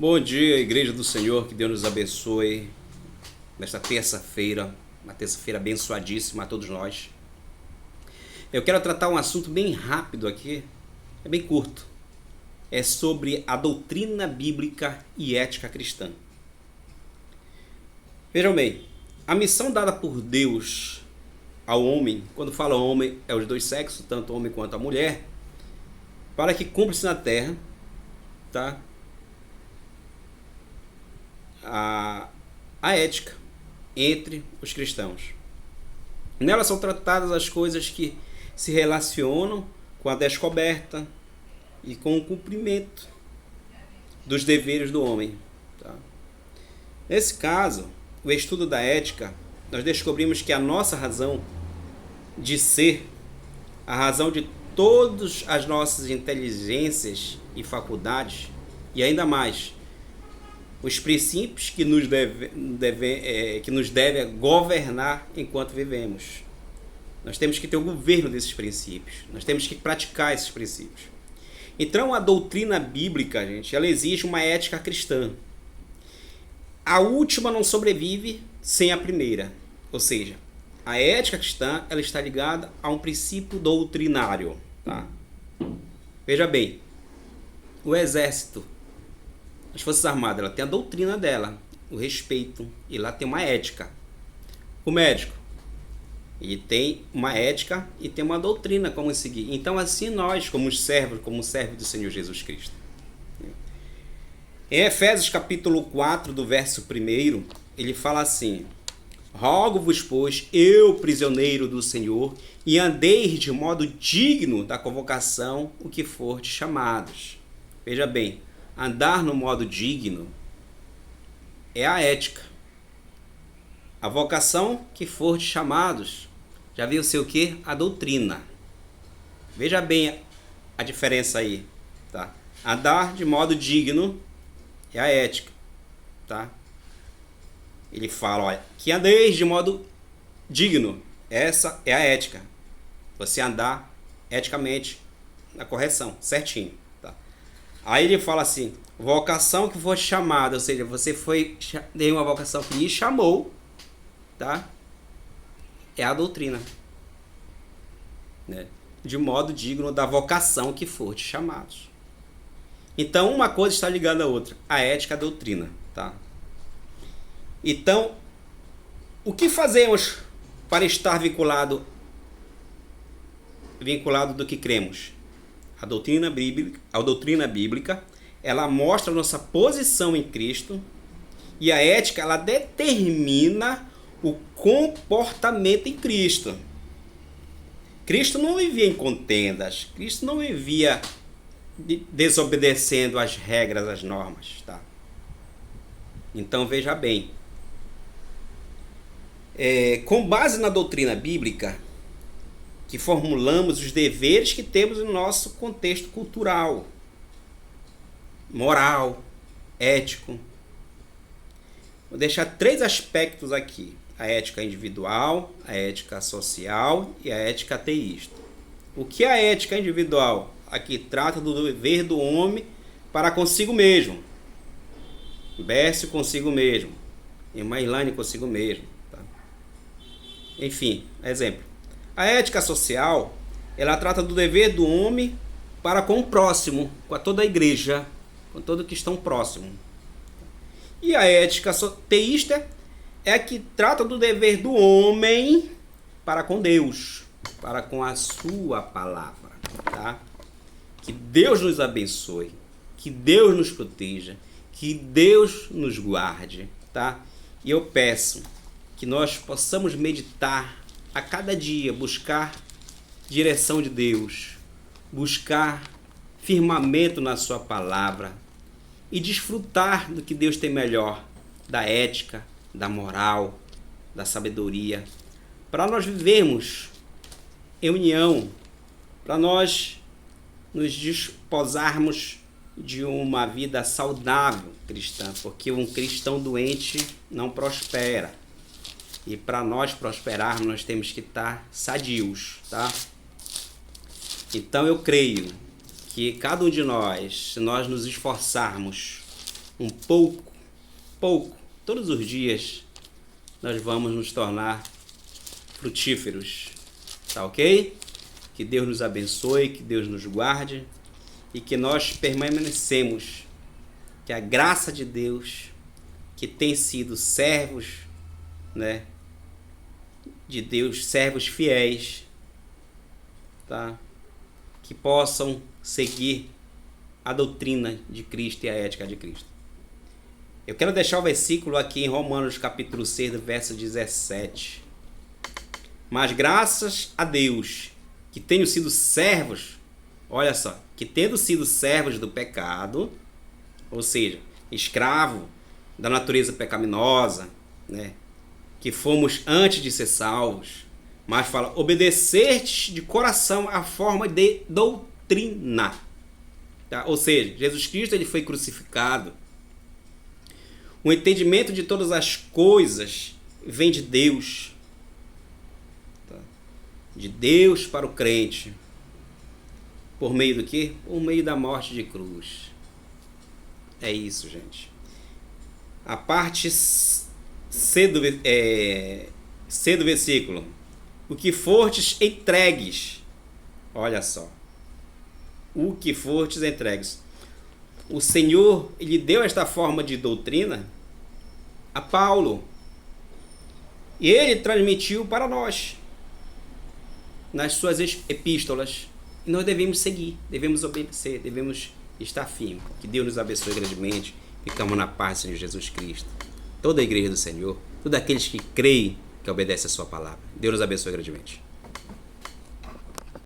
Bom dia, Igreja do Senhor, que Deus nos abençoe nesta terça-feira, uma terça-feira abençoadíssima a todos nós. Eu quero tratar um assunto bem rápido aqui, é bem curto. É sobre a doutrina bíblica e ética cristã. Vejam bem, a missão dada por Deus ao homem, quando fala homem, é os dois sexos, tanto o homem quanto a mulher, para que cumpra-se na terra, tá? A ética entre os cristãos. Nela são tratadas as coisas que se relacionam com a descoberta e com o cumprimento dos deveres do homem. Tá? Nesse caso, o estudo da ética, nós descobrimos que a nossa razão de ser, a razão de todas as nossas inteligências e faculdades, e ainda mais, os princípios que nos devem governar enquanto vivemos. Nós temos que ter o governo desses princípios. Nós temos que praticar esses princípios. Então, a doutrina bíblica, gente, ela exige uma ética cristã. A última não sobrevive sem a primeira. Ou seja, a ética cristã, ela está ligada a um princípio doutrinário. Tá? Veja bem, o exército, as Forças Armadas, ela tem a doutrina dela, o respeito, e lá tem uma ética. O médico, ele tem uma ética e tem uma doutrina como seguir. Então, assim nós, como servos do Senhor Jesus Cristo. Em Efésios capítulo 4, do verso 1, ele fala assim: rogo-vos, pois, eu, prisioneiro do Senhor, e andeis de modo digno da convocação o que fordes chamados. Veja bem, andar no modo digno é a ética. A vocação que fordes chamados, já viu ser o quê? A doutrina. Veja bem a diferença aí, tá? Andar de modo digno é a ética, tá? Ele fala, olha, que andeis de modo digno, essa é a ética. Você andar eticamente na correção, certinho. Aí ele fala assim, vocação que foi chamada, ou seja, você tem uma vocação que lhe chamou, tá? É a doutrina, né? De modo digno da vocação que for te chamados. Então, uma coisa está ligada à outra, a ética e a doutrina, tá? Então, o que fazemos para estar vinculado do que cremos? A doutrina bíblica, ela mostra a nossa posição em Cristo, e a ética, ela determina o comportamento em Cristo. Cristo não vivia em contendas, Cristo não vivia desobedecendo as regras, as normas, tá? Então, veja bem, com base na doutrina bíblica, que formulamos os deveres que temos no nosso contexto cultural, moral, ético. Vou deixar 3 aspectos aqui: a ética individual, a ética social e a ética ateísta. O que é a ética individual? Aqui trata do dever do homem para consigo mesmo. Bércio consigo mesmo. Irmã Ilane consigo mesmo. Tá? Enfim, exemplo. A ética social, ela trata do dever do homem para com o próximo, com toda a igreja, com todo cristão próximo. E a ética teísta é a que trata do dever do homem para com Deus, para com a sua palavra, tá? Que Deus nos abençoe, que Deus nos proteja, que Deus nos guarde, tá? E eu peço que nós possamos meditar a cada dia, buscar direção de Deus, buscar firmamento na sua palavra e desfrutar do que Deus tem melhor, da ética, da moral, da sabedoria, para nós vivermos em união, para nós nos desposarmos de uma vida saudável cristã, porque um cristão doente não prospera. E para nós prosperarmos, nós temos que estar sadios, tá? Então eu creio que cada um de nós, se nós nos esforçarmos um pouco, todos os dias, nós vamos nos tornar frutíferos. Tá ok? Que Deus nos abençoe, que Deus nos guarde e que nós permanecemos, que a graça de Deus, que tem sido servos, né, de Deus, servos fiéis, tá, que possam seguir a doutrina de Cristo e a ética de Cristo. Eu quero deixar o versículo aqui em Romanos capítulo 6, verso 17. Mas graças a Deus que tenho sido servos, olha só, que tendo sido servos do pecado, ou seja, escravo da natureza pecaminosa, né, que fomos antes de ser salvos, mas fala, obedecestes de coração a forma de doutrina. Tá? Ou seja, Jesus Cristo ele foi crucificado. O entendimento de todas as coisas vem de Deus. Tá? De Deus para o crente. Por meio do quê? Por meio da morte de cruz. É isso, gente. A parte C do versículo. O que fortes entregues. Olha só. O que fortes entregues. O Senhor lhe deu esta forma de doutrina a Paulo. E ele transmitiu para nós nas suas epístolas. E nós devemos seguir, devemos obedecer, devemos estar firmes. Que Deus nos abençoe grandemente. Ficamos na paz do Senhor Jesus Cristo. Toda a igreja do Senhor, todos aqueles que creem, que obedecem a sua palavra. Deus nos abençoe grandemente.